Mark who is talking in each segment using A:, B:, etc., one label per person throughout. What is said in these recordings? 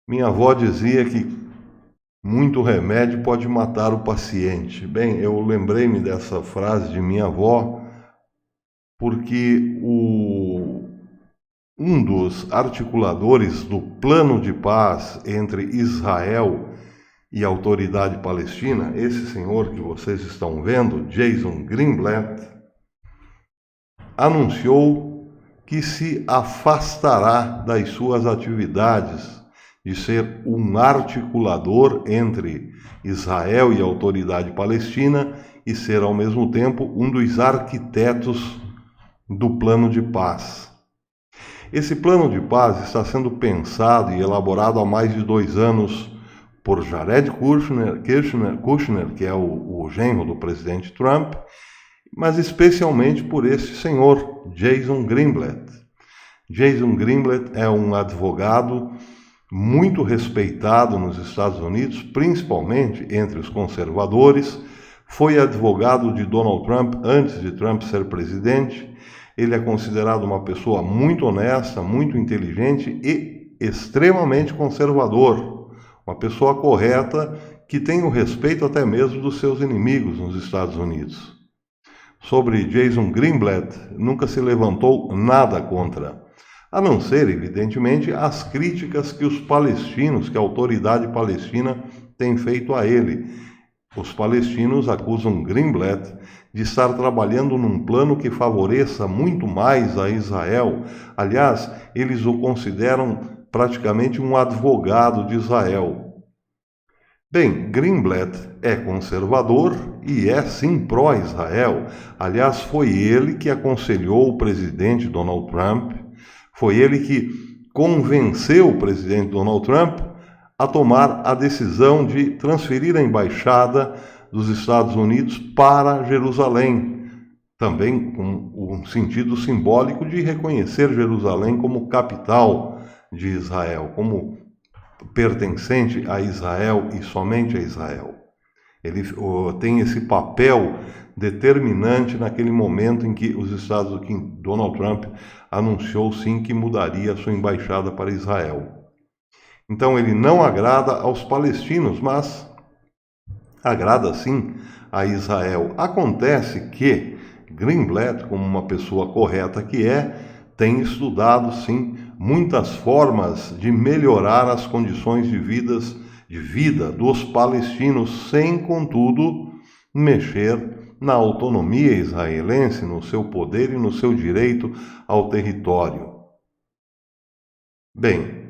A: Minha avó dizia que muito remédio pode matar o paciente. Bem, eu lembrei-me dessa frase de minha avó porque um dos articuladores do plano de paz entre Israel e a autoridade palestina, esse senhor que vocês estão vendo, Jason Greenblatt, anunciou que se afastará das suas atividades de ser um articulador entre Israel e a autoridade palestina e ser, ao mesmo tempo, um dos arquitetos do plano de paz. Esse plano de paz está sendo pensado e elaborado há mais de 2 anos por Jared Kushner, que é o genro do presidente Trump, mas especialmente por esse senhor, Jason Greenblatt. Jason Greenblatt é um advogado muito respeitado nos Estados Unidos, principalmente entre os conservadores. Foi advogado de Donald Trump antes de Trump ser presidente. Ele é considerado uma pessoa muito honesta, muito inteligente e extremamente conservador. Uma pessoa correta que tem o respeito até mesmo dos seus inimigos nos Estados Unidos. Sobre Jason Greenblatt, nunca se levantou nada contra, a não ser, evidentemente, as críticas que os palestinos, que a autoridade palestina tem feito a ele. Os palestinos acusam Greenblatt de estar trabalhando num plano que favoreça muito mais a Israel. Aliás, eles o consideram praticamente um advogado de Israel. Bem, Greenblatt é conservador e é sim pró-Israel. Aliás, foi ele que aconselhou o presidente Donald Trump, foi ele que convenceu o presidente Donald Trump a tomar a decisão de transferir a embaixada dos Estados Unidos para Jerusalém, também com um sentido simbólico de reconhecer Jerusalém como capital de Israel, como pertencente a Israel e somente a Israel. Ele tem esse papel determinante naquele momento em que Donald Trump anunciou sim que mudaria a sua embaixada para Israel. Então ele não agrada aos palestinos, mas agrada sim a Israel. Acontece que Greenblatt, como uma pessoa correta que é, tem estudado sim muitas formas de melhorar as condições de vida dos palestinos, sem, contudo, mexer na autonomia israelense, no seu poder e no seu direito ao território. Bem,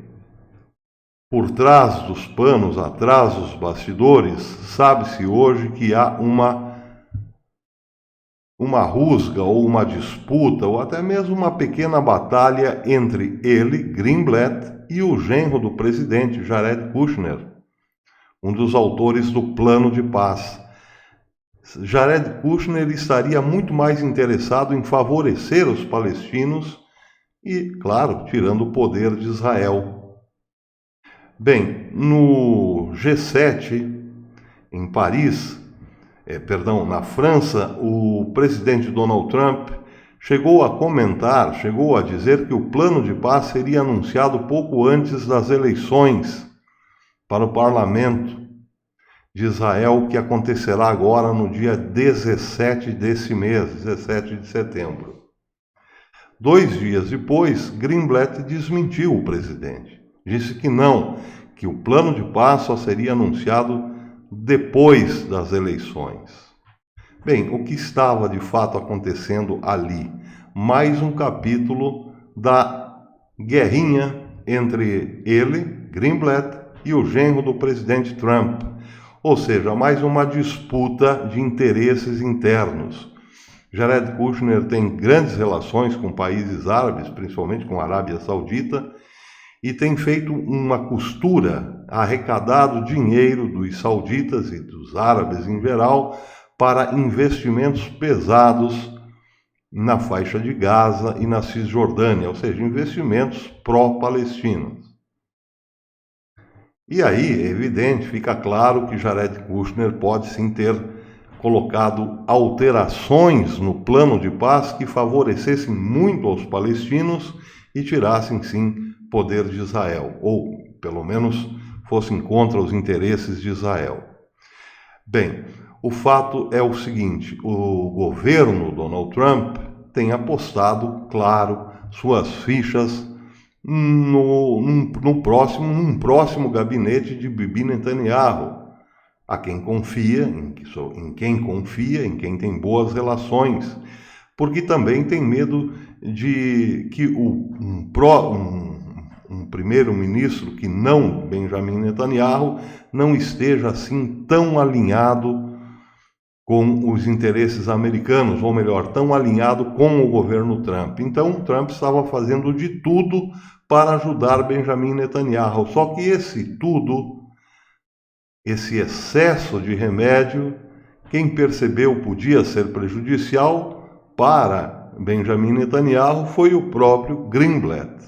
A: por trás dos panos, atrás dos bastidores, sabe-se hoje que há uma rusga ou uma disputa ou até mesmo uma pequena batalha entre ele, Greenblatt, e o genro do presidente, Jared Kushner, um dos autores do plano de paz. Jared Kushner estaria muito mais interessado em favorecer os palestinos e, claro, tirando o poder de Israel. Bem, no G7, em Paris, na França, o presidente Donald Trump chegou a dizer que o plano de paz seria anunciado pouco antes das eleições para o parlamento de Israel, que acontecerá agora no dia 17 desse mês, 17 de setembro. 2 dias depois, Greenblatt desmentiu o presidente. Disse que não, que o plano de paz só seria anunciado depois das eleições. Bem, o que estava de fato acontecendo ali? Mais um capítulo da guerrinha entre ele, Greenblatt, e o genro do presidente Trump. Ou seja, mais uma disputa de interesses internos. Jared Kushner tem grandes relações com países árabes, principalmente com a Arábia Saudita, e tem feito uma costura, arrecadado dinheiro dos sauditas e dos árabes em geral para investimentos pesados na faixa de Gaza e na Cisjordânia, ou seja, investimentos pró-palestinos. E aí, é evidente, fica claro que Jared Kushner pode sim ter colocado alterações no plano de paz que favorecessem muito aos palestinos e tirassem sim poder de Israel, ou pelo menos fossem contra os interesses de Israel. Bem, o fato é o seguinte: o governo Donald Trump tem apostado, claro, suas fichas num próximo gabinete de Bibi Netanyahu, a quem confia, em quem tem boas relações, porque também tem medo de que um primeiro-ministro que não Benjamin Netanyahu não esteja assim tão alinhado com os interesses americanos, ou melhor, tão alinhado com o governo Trump. Então, Trump estava fazendo de tudo para ajudar Benjamin Netanyahu. Só que esse excesso de remédio, quem percebeu podia ser prejudicial para Benjamin Netanyahu foi o próprio Greenblatt,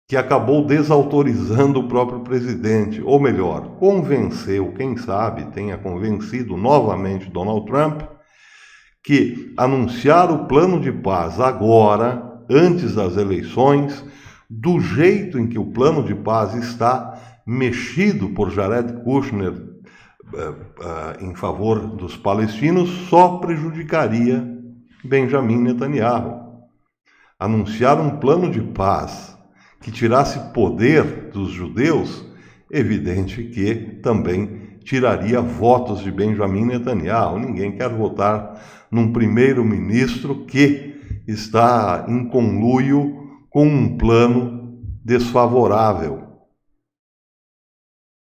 A: que acabou desautorizando o próprio presidente, ou melhor, convenceu, quem sabe tenha convencido novamente Donald Trump, que anunciar o plano de paz agora, antes das eleições, do jeito em que o plano de paz está mexido por Jared Kushner em favor dos palestinos, só prejudicaria Benjamin Netanyahu. Anunciar um plano de paz que tirasse poder dos judeus, evidente que também tiraria votos de Benjamin Netanyahu. Ninguém quer votar num primeiro-ministro que está em conluio com um plano desfavorável.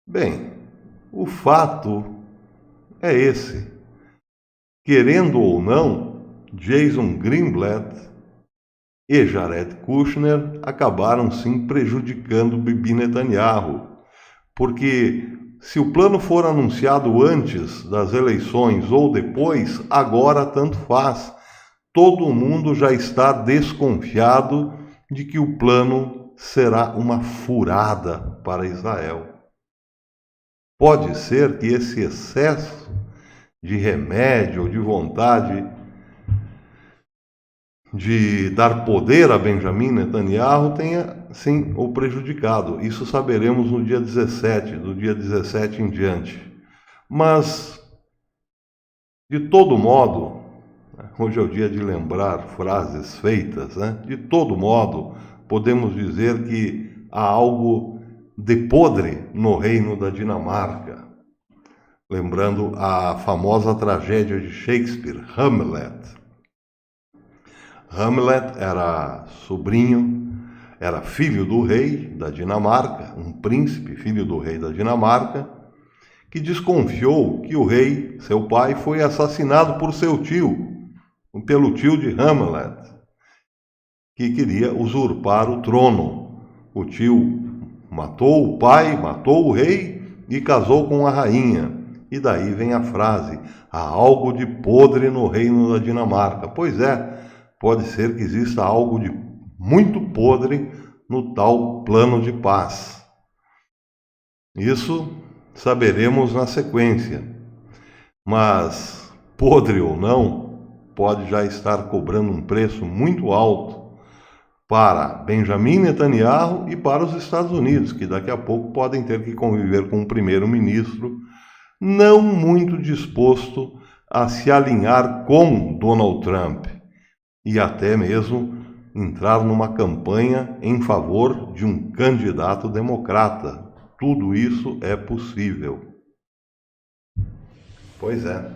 A: Bem, o fato é esse. Querendo ou não, Jason Greenblatt e Jared Kushner acabaram sim prejudicando Bibi Netanyahu, porque se o plano for anunciado antes das eleições ou depois, agora tanto faz. Todo mundo já está desconfiado de que o plano será uma furada para Israel. Pode ser que esse excesso de remédio ou de vontade de dar poder a Benjamin Netanyahu tenha, sim, o prejudicado. Isso saberemos no dia 17, do dia 17 em diante. Mas, de todo modo, hoje é o dia de lembrar frases feitas, né? De todo modo, podemos dizer que há algo de podre no reino da Dinamarca. Lembrando a famosa tragédia de Shakespeare, Hamlet. Hamlet era filho do rei da Dinamarca, um príncipe, filho do rei da Dinamarca, que desconfiou que o rei, seu pai, foi assassinado por seu tio, pelo tio de Hamlet, que queria usurpar o trono. O tio matou o pai, matou o rei e casou com a rainha. E daí vem a frase: há algo de podre no reino da Dinamarca. Pois é, pode ser que exista algo de muito podre no tal plano de paz. Isso saberemos na sequência. Mas, podre ou não, pode já estar cobrando um preço muito alto para Benjamin Netanyahu e para os Estados Unidos, que daqui a pouco podem ter que conviver com um primeiro-ministro não muito disposto a se alinhar com Donald Trump e até mesmo entrar numa campanha em favor de um candidato democrata. Tudo isso é possível. Pois é.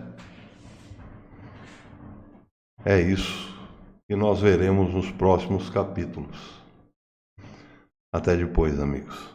A: É isso que nós veremos nos próximos capítulos. Até depois, amigos.